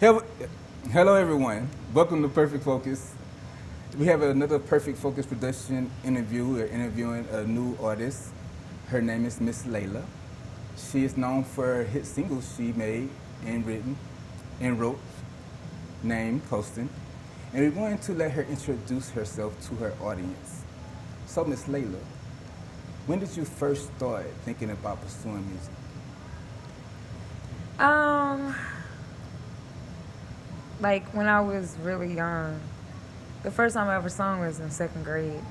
Hello, hello everyone. Welcome to Perfect Focus. We have another Perfect Focus production interview. We're interviewing a new artist. Her name is Miss Laila. She is known for hit singles she made and written and wrote, named Coastin'. And we're going to let her introduce herself to her audience. So, Miss Laila, when did you first start thinking about pursuing music? Um, like when I was really young, the first time I ever sung was in second grade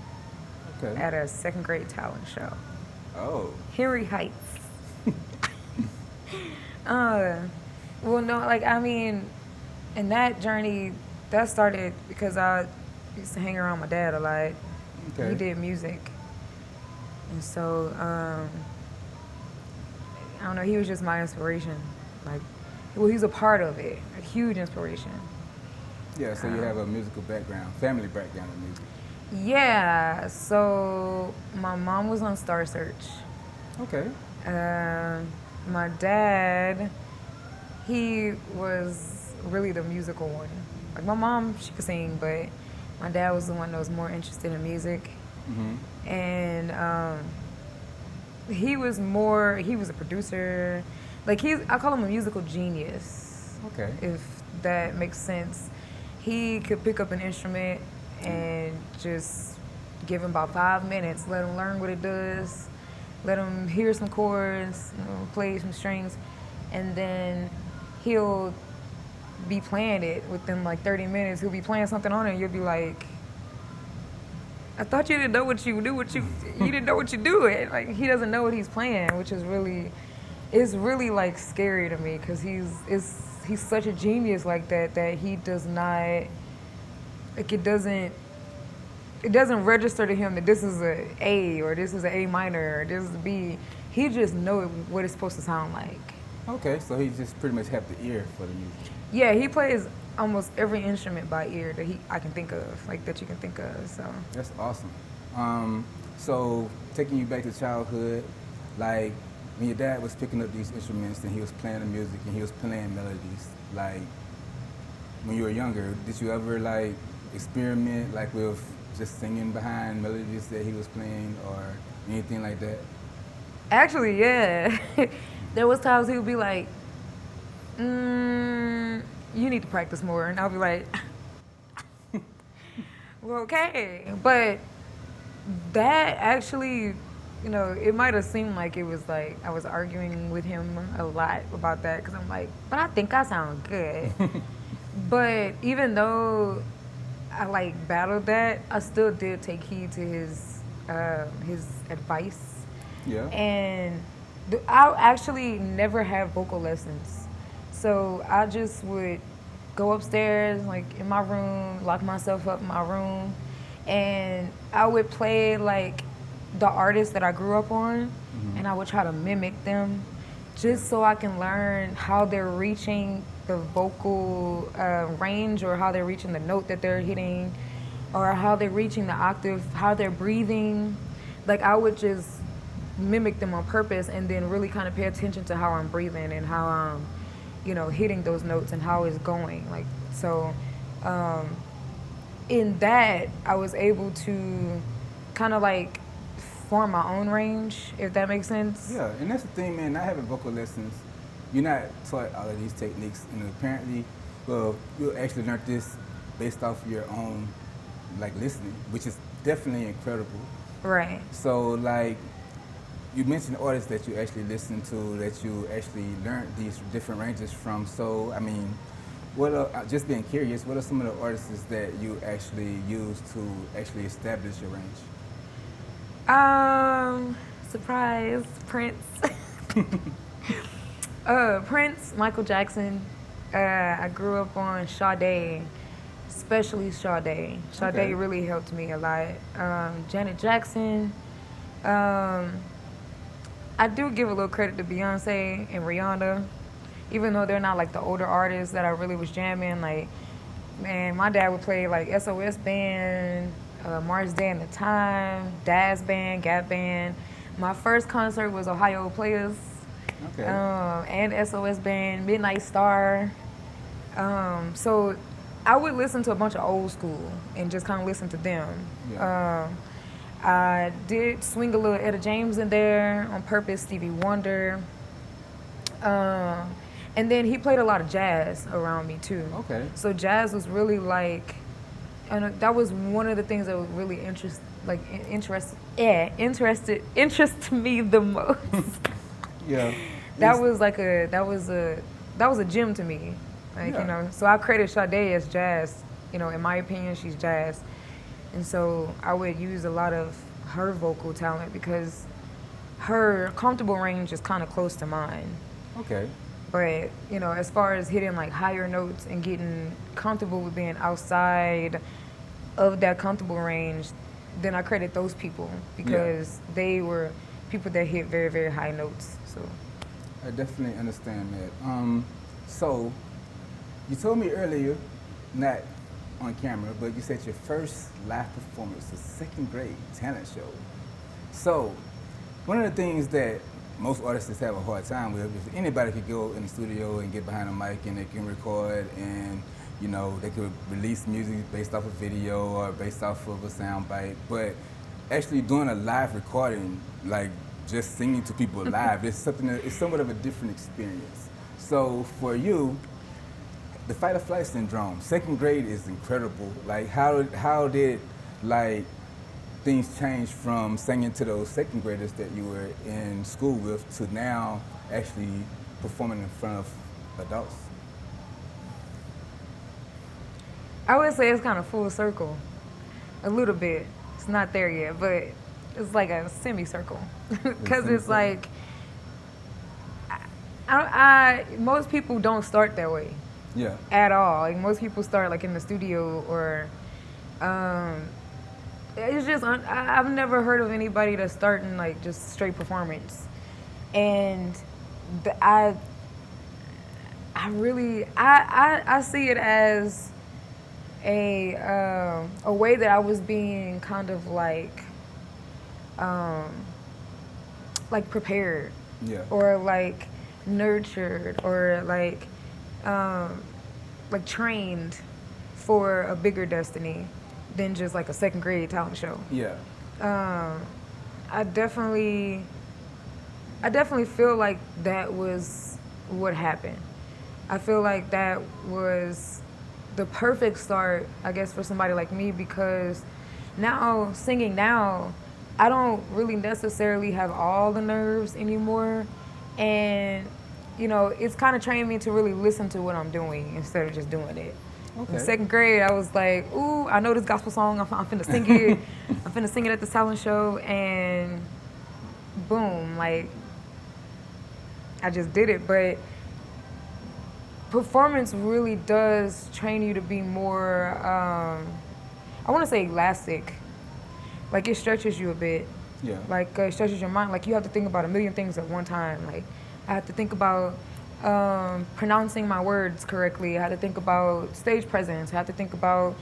Okay. at a second grade talent show. Oh, Henry Heights. Uh, well, no, like I mean, in that journey, that started because I used to hang around my dad a lot. He okay. did music, and so I don't know. He was just my inspiration. Like, well, he's a part of it, a huge inspiration. Yeah, so you have a musical background, family background in music. Yeah, so my mom was on Star Search. Okay. Uh, my dad, he was really the musical one. Like my mom, she could sing, but my dad was the one that was more interested in music. Mm-hmm. And he was a producer. Like I call him a musical genius, Okay. if that makes sense. He could pick up an instrument and just give him about 5 minutes, let him learn what it does, let him hear some chords, play some strings, and then he'll be playing it within like 30 minutes. He'll be playing something on it, and you'll be like, I thought you didn't know what you do. You didn't know what you do. It like he doesn't know what he's playing, which is really, it's really like scary to me because he's such a genius like that he does not like it doesn't register to him that this is a A or this is an A minor or this is a B. He just know what it's supposed to sound like. Okay, so he just pretty much have the ear for the music. Yeah, he plays almost every instrument by ear that I can think of, like that you can think of. So That's awesome. So taking you back to childhood, like when your dad was picking up these instruments and he was playing the music and he was playing melodies, like when you were younger, did you ever like experiment like with just singing behind melodies that he was playing or anything like that? actually, yeah, there was times he would be like, "You need to practice more," and I'll be like, "Well, okay," but that actually, it might have seemed like it was like I was arguing with him a lot about that because I'm like, but I think I sound good. But even though I like battled that, I still did take heed to his advice, Yeah. and I actually never had vocal lessons, so I just would go upstairs, like in my room, lock myself up in my room, and I would play like the artists that I grew up on, and I would try to mimic them, just so I can learn how they're reaching the vocal range, or how they're reaching the note that they're hitting, or how they're reaching the octave, how they're breathing. Like I would just mimic them on purpose, and then really kind of pay attention to how I'm breathing and how I'm, hitting those notes and how it's going. Like so, um, in that I was able to kind of like form my own range, if that makes sense. Yeah, and that's the thing, man. Not having vocal lessons, you're not taught all of these techniques, and apparently, well, you actually learned this based off your own, like listening, which is definitely incredible. Right. So, like, you mentioned artists that you actually listened to, that you actually learned these different ranges from. So, I mean, just being curious, what are some of the artists that you actually use to actually establish your range? Surprise, Prince. Prince, Michael Jackson. I grew up on Sade, especially Sade. Sade Okay. really helped me a lot. Janet Jackson. Um, I do give a little credit to Beyonce and Rihanna, even though they're not like the older artists that I really was jamming. Like, man, my dad would play like SOS Band, Mars Day and the Time, Daz Band, Gap Band. My first concert was Ohio Players, Okay. and SOS Band, Midnight Star. So I would listen to a bunch of old school and just kind of listen to them. Yeah. I did swing a little Etta James in there on purpose, Stevie Wonder. And then he played a lot of jazz around me too. Okay. So jazz was really like, and that was one of the things that was really interest me the most. Yeah. That was like that was a gem to me. Like, Yeah. you know, so I credit Sade as jazz. You know, in my opinion, she's jazz. And so I would use a lot of her vocal talent because her comfortable range is kind of close to mine. Okay. But, you know, as far as hitting like higher notes and getting comfortable with being outside of that comfortable range, then I credit those people because they were people that hit very, very high notes. So I definitely understand that. So you told me earlier, not on camera, but you said your first live performance was second grade talent show. So one of the things that most artists have a hard time with, if anybody could go in the studio and get behind a mic and they can record and, you know, they could release music based off a video or based off of a sound bite, but actually doing a live recording, like just singing to people live, it's somewhat of a different experience. So for you, the fight or flight syndrome, second grade is incredible. Like how did like things change from singing to those second graders that you were in school with to now actually performing in front of adults? I would say it's kind of full circle, a little bit. It's not there yet, but it's like a semicircle because it's like most people don't start that way. Yeah. At all. Like most people start like in the studio or it's just I've never heard of anybody that's starting like just straight performance, and I really I see it as a way that I was being kind of like prepared, or like nurtured, or like trained for a bigger destiny than just like a second grade talent show. Yeah. I definitely feel like that was what happened. I feel like that was the perfect start, I guess, for somebody like me, because now singing now, I don't really necessarily have all the nerves anymore, and you know, it's kind of trained me to really listen to what I'm doing instead of just doing it. Okay. In second grade, I was like, ooh, I know this gospel song. I'm finna sing it. I'm finna sing it at the talent show. And boom, like, I just did it. But performance really does train you to be more, I want to say elastic. Like, it stretches you a bit. Yeah. Like, it stretches your mind. Like, you have to think about a million things at one time. Like, I have to think about pronouncing my words correctly. I have to think about stage presence. I have to think about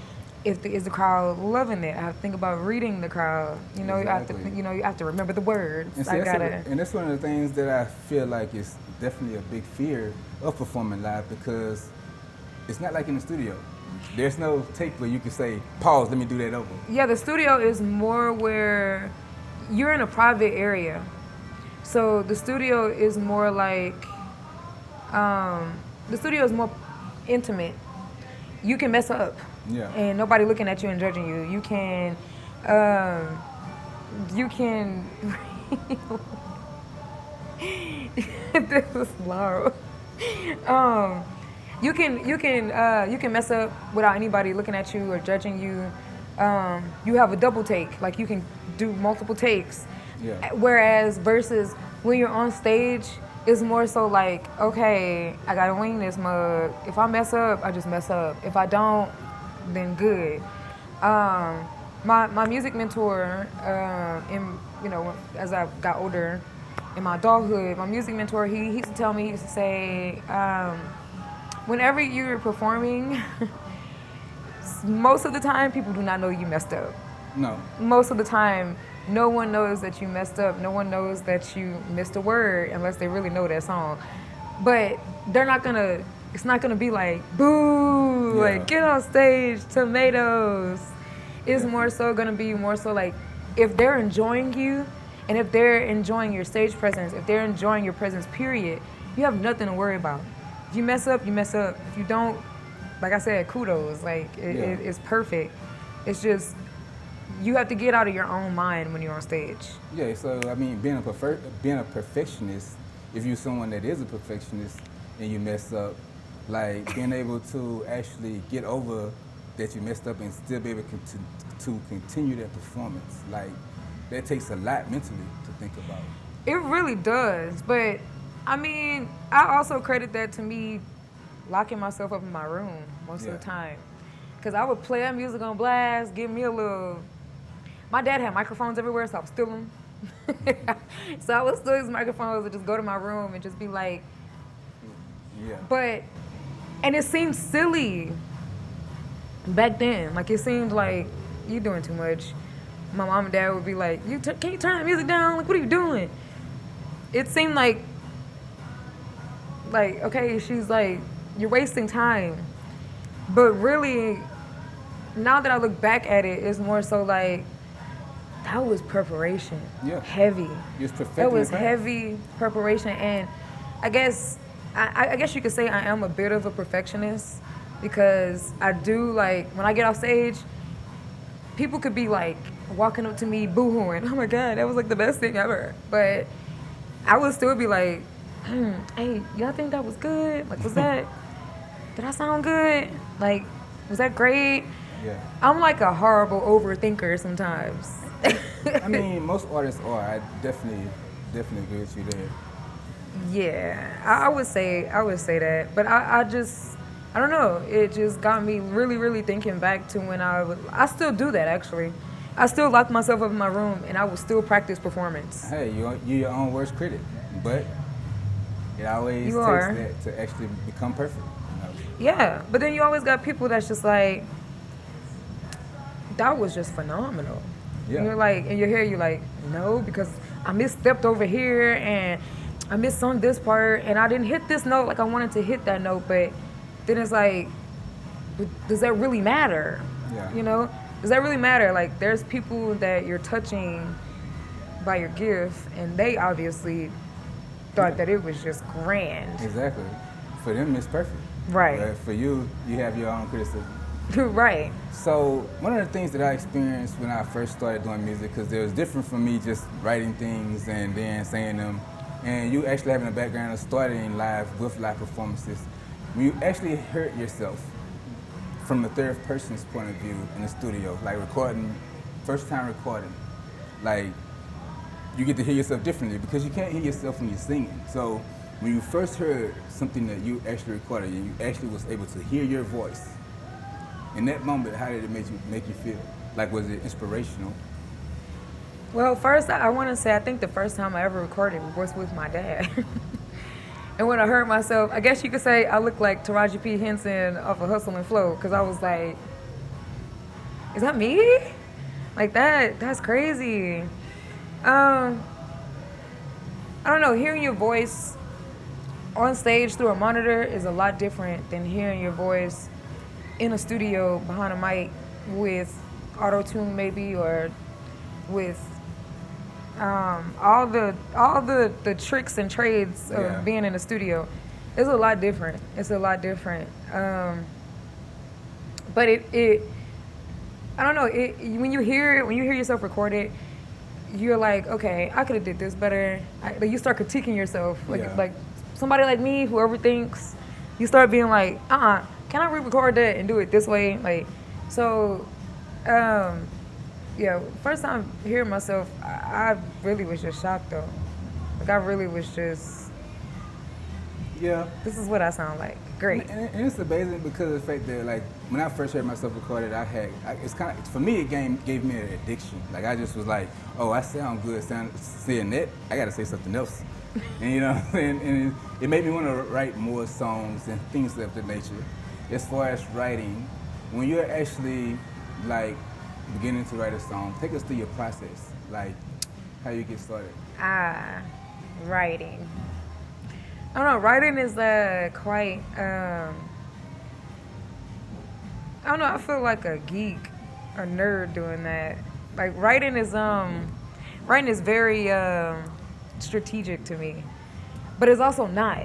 is the crowd loving it. I have to think about reading the crowd. You know, Exactly. you have to remember the words. And, see, and that's one of the things that I feel like is definitely a big fear of performing live, because it's not like in the studio. There's no tape where you can say, pause, let me do that over. Yeah, the studio is more where you're in a private area. So the studio is more like, the studio is more intimate. You can mess up. Yeah. And nobody looking at you and judging you. You can, this is Laura. You can mess up without anybody looking at you or judging you. You have a double take, like you can do multiple takes. Yeah. Whereas versus when you're on stage, it's more so like, okay, I gotta wing this mug. If I mess up, I just mess up. If I don't, then good. My music mentor, as I got older, in my adulthood, my music mentor, he used to tell me, he used to say, whenever you're performing, most of the time people do not know you messed up. No. Most of the time, no one knows that you messed up. No one knows that you missed a word unless they really know that song. But they're not gonna it's not gonna be like boo, Yeah. like get on stage, tomatoes. It's Yeah. more so gonna be more so like if they're enjoying you, and if they're enjoying your stage presence, if they're enjoying your presence, period, you have nothing to worry about. If you mess up, you mess up. If you don't, like I said, kudos. Like Yeah. it's perfect. It's just you have to get out of your own mind when you're on stage. Yeah, so I mean, being a perfectionist, if you're someone that is a perfectionist and you mess up, like being able to actually get over that you messed up and still be able to continue that performance, like that takes a lot mentally to think about. It really does. But I mean, I also credit that to me locking myself up in my room most of Yeah. the time. Because I would play that music on blast, give me a little. My dad had microphones everywhere, so I would steal them. So I would steal his microphones and just go to my room and just be like, Yeah. but, and it seemed silly back then. Like it seemed like you doing too much. My mom and dad would be like, can you turn the music down? Like, what are you doing? It seemed like, okay, she's like, you're wasting time. But really, now that I look back at it, it's more so like, that was preparation. Yeah. Heavy. You was perfecting That was the craft. heavy preparation. And I guess, I guess you could say I am a bit of a perfectionist because I do like, when I get off stage, people could be like walking up to me boo-hooing. Oh my God, that was like the best thing ever. But I would still be like, hey, y'all think that was good? Like, did I sound good? Like, was that great? Yeah. I'm like a horrible overthinker sometimes. I mean, most artists are. I definitely agree with you there. Yeah, I would say that. But I don't know. It just got me really, really thinking back to when I still do that actually. I still lock myself up in my room and I will still practice performance. Hey, you're your own worst critic, but it always You takes are. that to actually become perfect. You know? Yeah, but then you always got people that's just like, that was just phenomenal. Yeah. And you're like, and you're here, you're like, no, because I misstepped over here and I missung this part and I didn't hit this note like I wanted to hit that note, but then it's like, but does that really matter? Yeah. You know? Does that really matter? Like, there's people that you're touching by your gift and they obviously thought that it was just grand. Exactly. For them, it's perfect. Right. But for you, you have your own criticism. Right. So one of the things that I experienced when I first started doing music, because it was different from me just writing things and then saying them, and you actually having a background of starting live with live performances, when you actually heard yourself from the third person's point of view in the studio, like recording, first time recording, like you get to hear yourself differently because you can't hear yourself when you're singing. So when you first heard something that you actually recorded and you actually was able to hear your voice, in that moment, how did it make you feel? Like, was it inspirational? Well, first, I want to say I think the first time I ever recorded was with my dad. And when I heard myself, I guess you could say I looked like Taraji P. Henson off of Hustle and Flow because I was like, is that me? Like that's crazy. I don't know, hearing your voice on stage through a monitor is a lot different than hearing your voice in a studio behind a mic with auto-tune maybe or with all the tricks and trades of Yeah. being in a studio. It's a lot different. It's a lot different. But it I don't know, when you hear yourself record it, you're like, okay, I could have did this better. Like you start critiquing yourself. Yeah. Like somebody like me who overthinks, you start being like, can I re-record that and do it this way? Like, so, yeah, first time hearing myself, I really was just shocked though. Like I really was just, Yeah. this is what I sound like. Great. And it's amazing because of the fact that, like, when I first heard myself recorded, it's kind of, for me, it gave me an addiction. Like, I just was like, oh, I sound good saying that. I got to say something else. And, you know what I'm saying? And it made me want to write more songs and things of that nature. As far as writing, when you're actually, like, beginning to write a song, take us through your process. Like, how you get started. Writing. I don't know. Writing is quite. I don't know. I feel like a geek, a nerd doing that. Like writing is very strategic to me, but it's also not.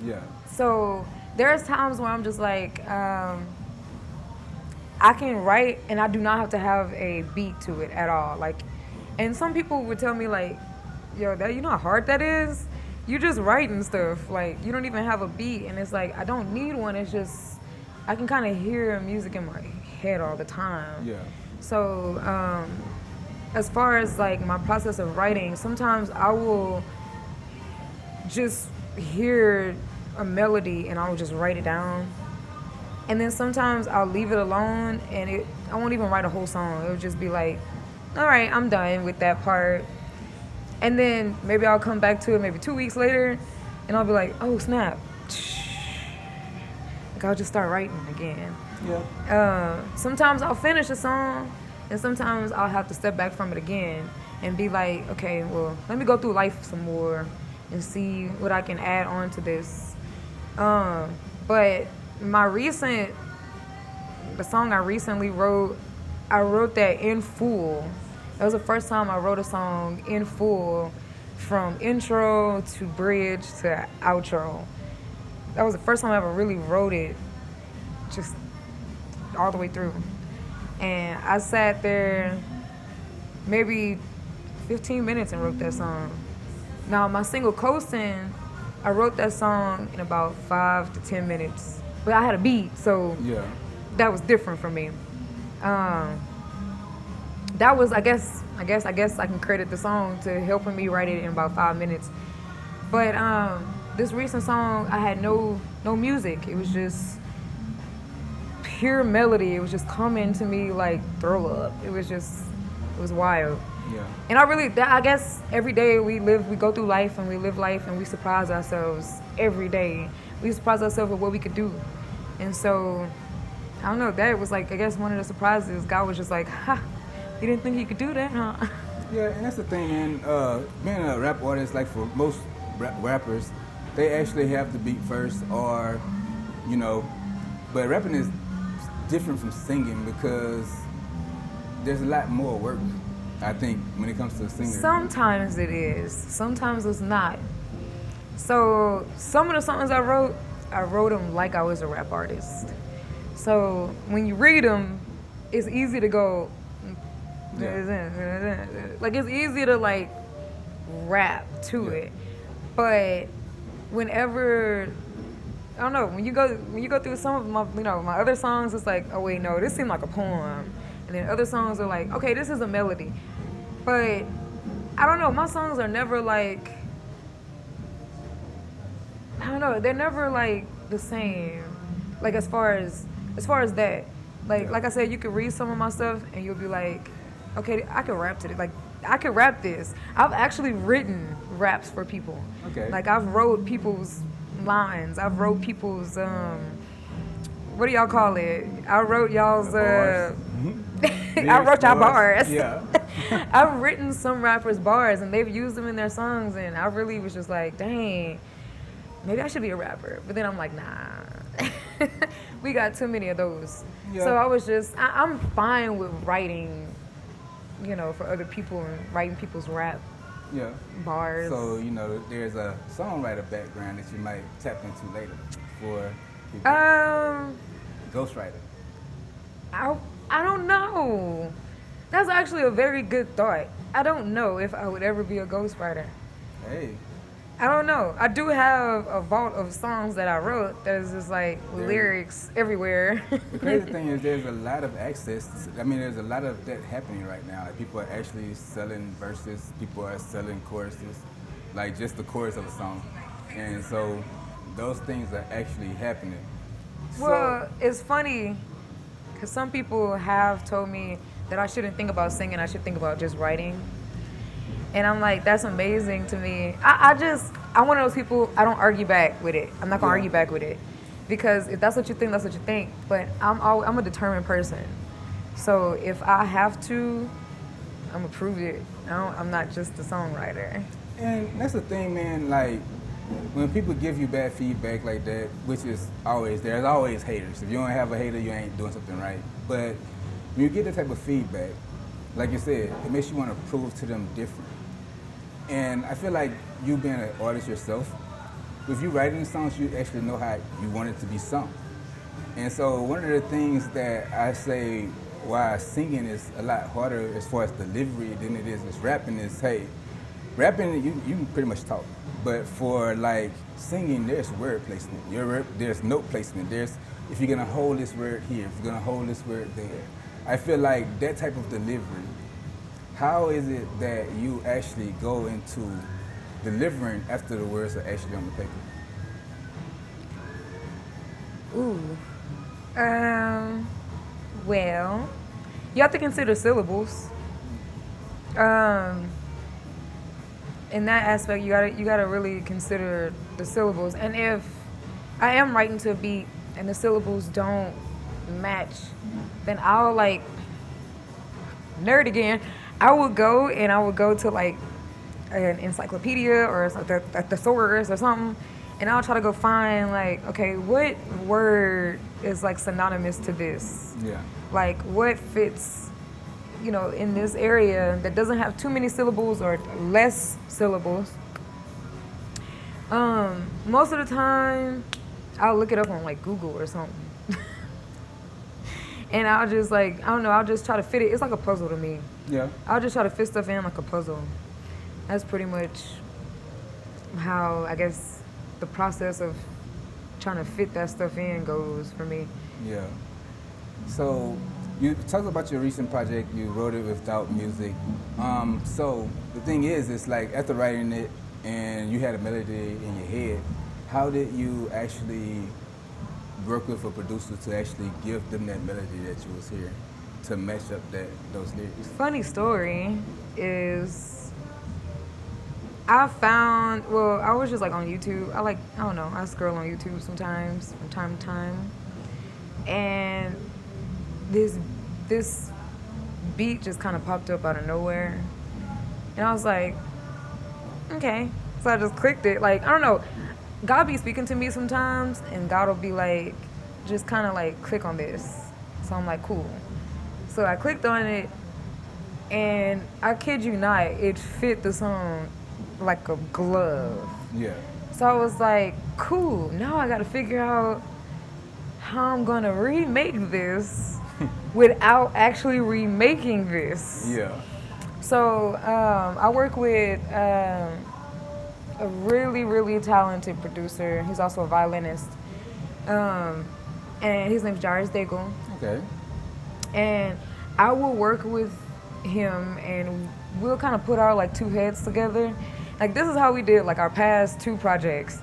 Yeah. So there's times where I'm just like, I can write and I do not have to have a beat to it at all. Like, and some people would tell me like, yo, that you know how hard that is. You just writing stuff. Like you don't even have a beat, and it's like I don't need one. It's just I can kind of hear music in my head all the time. Yeah. So as far as like my process of writing, sometimes I will just hear a melody and I will just write it down. And then sometimes I'll leave it alone and I won't even write a whole song. It'll just be like, all right, I'm done with that part. And then maybe I'll come back to it maybe 2 weeks later and I'll be like, oh snap. Like I'll just start writing again. Yeah. Sometimes I'll finish a song and sometimes I'll have to step back from it again and be like, okay, well, let me go through life some more and see what I can add on to this. But the song I recently wrote, I wrote that in full. That was the first time I wrote a song in full from intro to bridge to outro. That was the first time I ever really wrote it just all the way through. And I sat there maybe 15 minutes and wrote that song. Now, my single Coastin', I wrote that song in about 5 to 10 minutes. But I had a beat, so Yeah. that was different for me. That was, I guess I can credit the song to helping me write it in about 5 minutes. But this recent song, I had no music. It was just pure melody. It was just coming to me like throw up. It was wild. Yeah. And I guess every day we go through life and we live life and we surprise ourselves every day. We surprise ourselves with what we could do. And so, I don't know, that was like, I guess one of the surprises. God was just like, ha, you didn't think you could do that, huh? Yeah, and that's the thing, man. Being a rap artist, like for most rappers, they actually have the beat first, or, you know, but rapping is different from singing because there's a lot more work, I think, when it comes to singing. Sometimes it is. Sometimes it's not. So some of the songs I wrote them like I was a rap artist. So when you read them, it's easy to go, like it's easy to like rap to it. But whenever I don't know, when you go through some of my other songs, it's like, oh wait, no, this seemed like a poem. And then other songs are like, okay, this is a melody. But I don't know, my songs are never like, I don't know, they're never like the same. Like as far as that. Like I said, you could read some of my stuff and you'll be like, okay, I could rap to it. Like I could rap this. I've actually written raps for people. Okay. Like I've wrote people's lines. I've wrote people's what do y'all call it? I wrote y'all's bars. I wrote y'all bars. Yeah. I've written some rappers' bars and they've used them in their songs and I really was just like, dang, maybe I should be a rapper. But then I'm like, nah. We got too many of those. Yeah. So I was just I'm fine with writing, for other people and writing people's rap Yeah. bars. So, there's a songwriter background that you might tap into later for people. Ghostwriter. I don't know. That's actually a very good thought. I don't know if I would ever be a ghostwriter. Hey. I don't know. I do have a vault of songs that I wrote that is just like lyrics everywhere. The crazy thing is there's a lot of access. There's a lot of that happening right now. Like people are actually selling verses. People are selling choruses, like just the chorus of a song. And so those things are actually happening. Well, it's funny because some people have told me that I shouldn't think about singing. I should think about just writing. And I'm like, that's amazing to me. I'm one of those people, I don't argue back with it. I'm not going to argue back with it. Because if that's what you think, that's what you think. But I'm a determined person. So if I have to, I'm going to prove it. I'm not just a songwriter. And that's the thing, man, like, when people give you bad feedback like that, which is always there's always haters. If you don't have a hater, you ain't doing something right. But when you get that type of feedback, like you said, it makes you want to prove to them different. And I feel like you being an artist yourself, if you writing songs, you actually know how you want it to be sung. And so one of the things that I say why singing is a lot harder as far as delivery than it is as rapping is, hey, rapping you can pretty much talk, but for like singing, there's word placement. There's note placement. There's if you're gonna hold this word here, if you're gonna hold this word there. I feel like that type of delivery. How is it that you actually go into delivering after the words are actually on the paper? Ooh. Well, you have to consider syllables. In that aspect, you gotta really consider the syllables. And if I am writing to a beat and the syllables don't match, then I'll like nerd again. I would go to like an encyclopedia or a thesaurus or something, and I'll try to go find like, okay, what word is like synonymous to this? Yeah. Like what fits, in this area that doesn't have too many syllables or less syllables. Most of the time, I'll look it up on like Google or something. And I'll just like, I don't know, I'll just try to fit it. It's like a puzzle to me. Yeah. I'll just try to fit stuff in like a puzzle. That's pretty much how I guess the process of trying to fit that stuff in goes for me. Yeah. So you talked about your recent project. You wrote it without music. So the thing is, it's like after writing it and you had a melody in your head, how did you actually work with a producer to actually give them that melody that you was hearing to match up those lyrics? Funny story is I was just like on YouTube. I don't know, I scroll on YouTube sometimes from time to time. And this beat just kind of popped up out of nowhere. And I was like, okay. So I just clicked it. Like, I don't know. God be speaking to me sometimes, and God will be like, just kind of like, click on this. So I'm like, cool. So I clicked on it, and I kid you not, it fit the song like a glove. Yeah. So I was like, cool, now I gotta figure out how I'm gonna remake this without actually remaking this. Yeah. So I work with a really, really talented producer. He's also a violinist. And his name's Jairus Daigle. Okay. And I will work with him and we'll kind of put our like two heads together. Like this is how we did like our past two projects.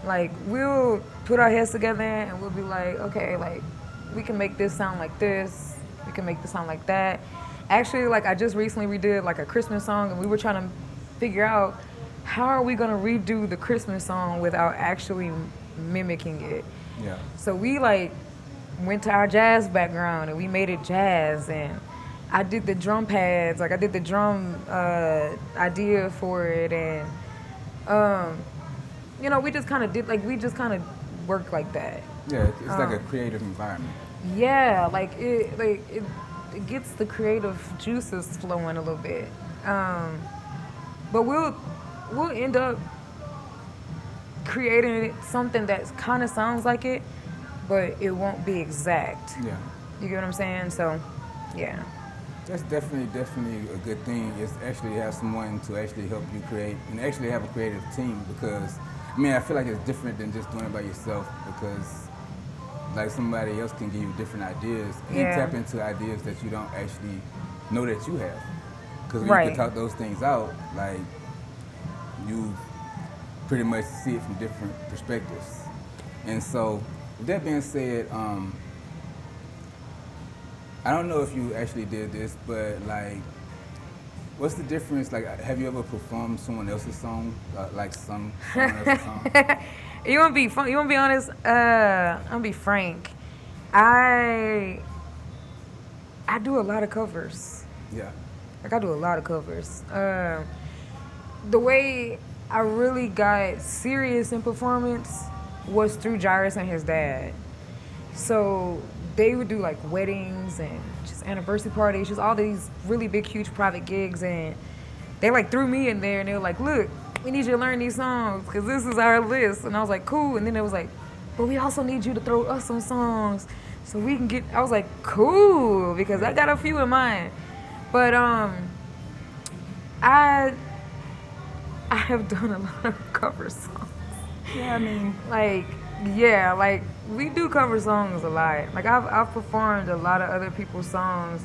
Like we'll put our heads together and we'll be like, okay, like we can make this sound like this. We can make this sound like that. Actually, like I just recently redid like a Christmas song and we were trying to figure out how are we gonna redo the Christmas song without actually mimicking it. Yeah. So we like went to our jazz background and we made it jazz, and I did the drum pads, like I did the drum idea for it, and we just kind of worked like that. Yeah, it's like a creative environment. Yeah, like it gets the creative juices flowing a little bit. But we'll end up creating something that kind of sounds like it, but it won't be exact. Yeah. You get what I'm saying? So, yeah. That's definitely a good thing. Is actually have someone to actually help you create and actually have a creative team, because I feel like it's different than just doing it by yourself, because like somebody else can give you different ideas and tap into ideas that you don't actually know that you have. Because when you can talk those things out, like you pretty much see it from different perspectives. And so, with that being said, I don't know if you actually did this, but like, what's the difference? Like, have you ever performed someone else's song, someone else's song? You want to be fun? You want to be honest? I'm gonna be frank. I do a lot of covers. Yeah. Like I do a lot of covers. The way I really got serious in performance was through Jairus and his dad. So they would do like weddings and just anniversary parties, just all these really big, huge private gigs. And they like threw me in there and they were like, look, we need you to learn these songs because this is our list. And I was like, cool. And then it was like, but we also need you to throw us some songs so we can get, I was like, cool, because I got a few in mind. But I have done a lot of cover songs. Yeah, I mean, Like, yeah, like we do cover songs a lot. Like I've performed a lot of other people's songs,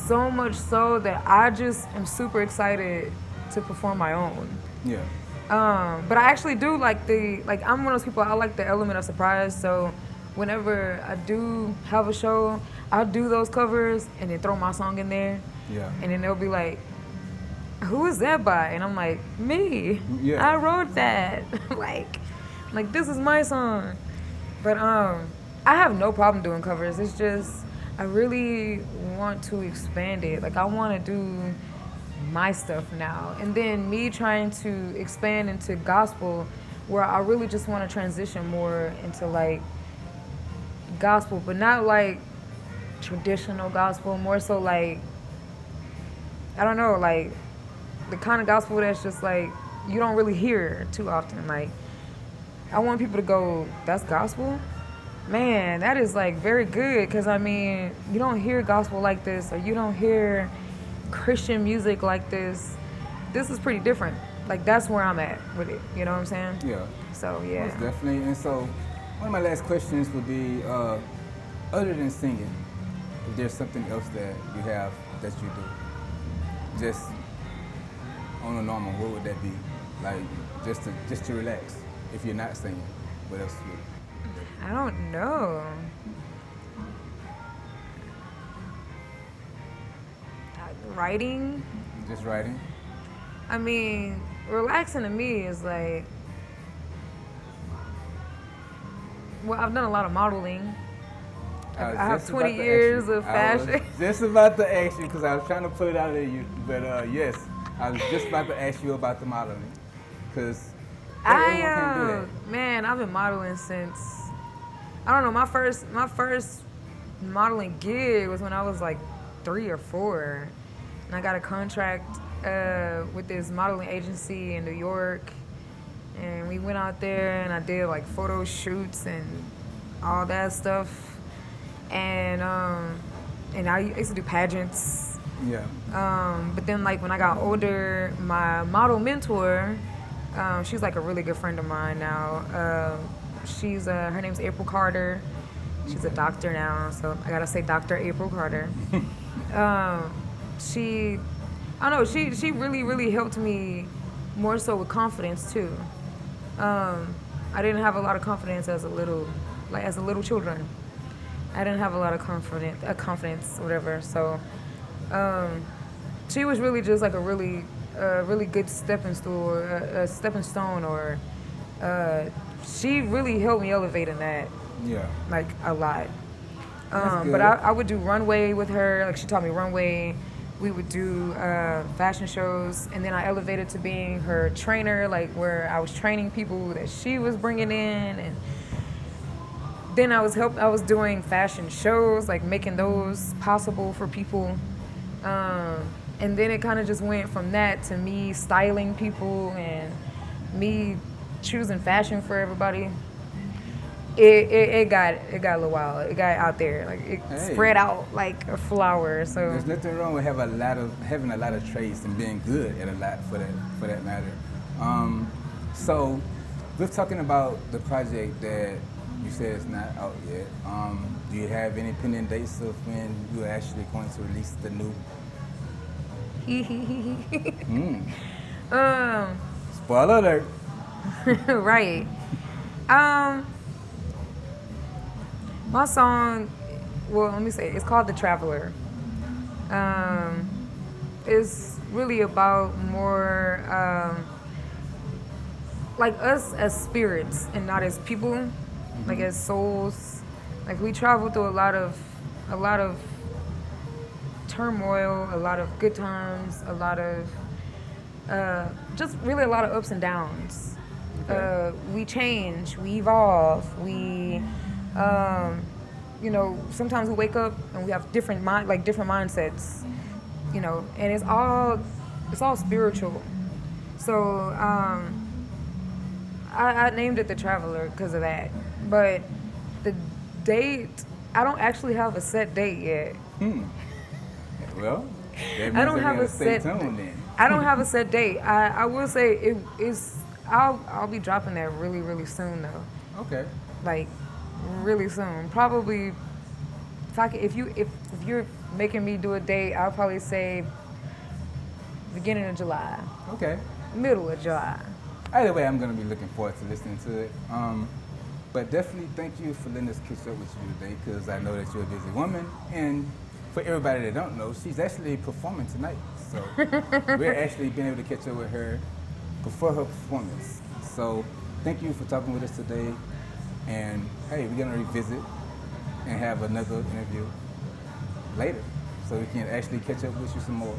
so much so that I just am super excited to perform my own. yeah, But I actually do like I'm one of those people, I like the element of surprise. So whenever I do have a show, I'll do those covers and then throw my song in there. yeah. And then they'll be like, who is that by? And I'm like, me. Yeah. I wrote that. like this is my song. But I have no problem doing covers. It's just I really want to expand it. Like I want to do my stuff now. And then me trying to expand into gospel where I really just want to transition more into like gospel, but not like traditional gospel, more so like I don't know, like the kind of gospel that's just like you don't really hear too often. Like I want people to go, that's gospel? Man, that is like very good because I mean, you don't hear gospel like this or you don't hear Christian music like this. This is pretty different. Like that's where I'm at with it. You know what I'm saying? Yeah, So most yeah. definitely. And so, one of my last questions would be, other than singing, if there's something else that you have that you do, just on a normal, what would that be? Like, just to relax. If you're not singing, what else would? I don't know. Writing? Just writing? I mean, relaxing to me is like, well, I've done a lot of modeling. I have just 20 about to ask years you. of I was fashion. just about to ask you because I was trying to put it out of you, but yes, I was just about to ask you about the modeling because everyone can't do that. Man, I've been modeling since, I don't know, my first modeling gig was when I was like 3 or 4. And I got a contract with this modeling agency in New York. And we went out there and I did like photo shoots and all that stuff. And I used to do pageants. Yeah. But then like when I got older, my model mentor, she's like a really good friend of mine now. She's her name's April Carter. She's a doctor now, so I gotta say Dr. April Carter. She, I don't know, she really, really helped me more so with confidence too. I didn't have a lot of confidence as a little children. I didn't have a lot of confidence, whatever. So, she was really just like a really good stepping stone, or she really helped me elevate in that, Yeah. like a lot. That's good. But I would do runway with her. Like she taught me runway. We would do fashion shows, and then I elevated to being her trainer, like where I was training people that she was bringing in, and then I was doing fashion shows, like making those possible for people. And then it kind of just went from that to me styling people and me choosing fashion for everybody. It got a little wild. It got out there, like it spread out like a flower. So There's nothing wrong with having a lot of traits and being good at a lot for that matter. So we're talking about the project that you said is not out yet. Do you have any pending dates of when you're actually going to release the new? Spoiler alert. Right. My song, well, let me say, it's called The Traveler. It's really about more like us as spirits and not as people, like as souls. Like we travel through a lot of turmoil, a lot of good times, a lot of just really a lot of ups and downs. Okay. We change, we evolve, we, sometimes we wake up and we have different mindsets, and it's all spiritual. So I named it the Traveler because of that. But the date, I don't actually have a set date yet. Well, that I means don't we're have gonna a stay set. tuned then. I don't have a set date. I will say it is. I'll be dropping that really really soon though. Okay. Like really soon. Probably if you're making me do a date, I'll probably say beginning of July, Okay. middle of July. Either way, I'm gonna be looking forward to listening to it. But definitely thank you for letting us catch up with you today, because I know that you're a busy woman, and for everybody that don't know, she's actually performing tonight. So we're actually being able to catch up with her before her performance. So thank you for talking with us today. And hey, we're gonna revisit and have another interview later, so we can actually catch up with you some more.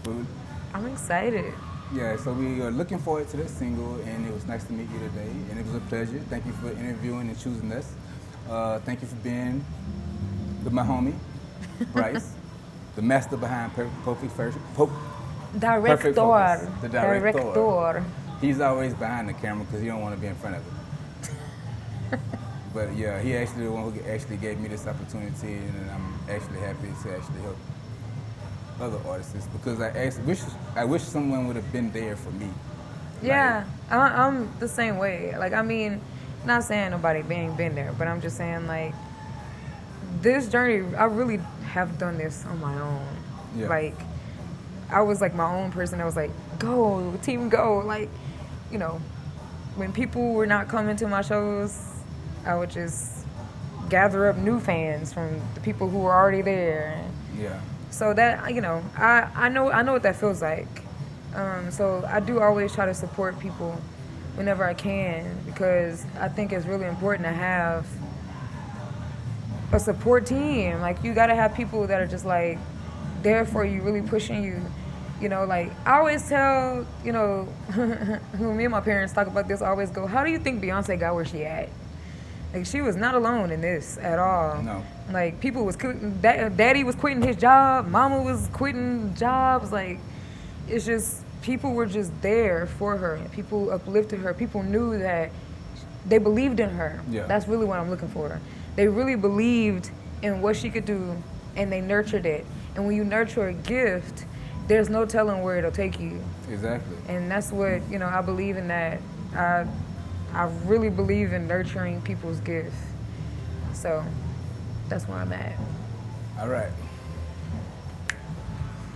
But I'm excited. yeah, so we are looking forward to this single, and it was nice to meet you today, and it was a pleasure. Thank you for interviewing and choosing us. Thank you for being with my homie, Bryce, the master behind Perfect Director. Focus, the director. Director. He's always behind the camera because he don't want to be in front of it. But yeah, he actually the one who actually gave me this opportunity, and I'm actually happy to actually help other artists, because I wish someone would have been there for me. Yeah, I'm the same way. Like, I mean, not saying nobody been there, but I'm just saying, like, this journey, I really have done this on my own. Yeah. Like, I was like my own person. I was like, go, team, go. Like, you know, when people were not coming to my shows, I would just gather up new fans from the people who were already there. Yeah. So that, I know what that feels like. So I do always try to support people whenever I can, because I think it's really important to have a support team. Like, you gotta have people that are just like there for you, really pushing you. Like, I always tell, when me and my parents talk about this, I always go, how do you think Beyonce got where she at? Like, she was not alone in this at all. No. Like, people was quitting, daddy was quitting his job, mama was quitting jobs. Like, it's just, people were just there for her. People uplifted her. People knew that they believed in her. Yeah. That's really what I'm looking for. They really believed in what she could do, and they nurtured it. And when you nurture a gift, there's no telling where it'll take you. Exactly. And that's what, I believe in that. I really believe in nurturing people's gifts. So that's where I'm at. All right.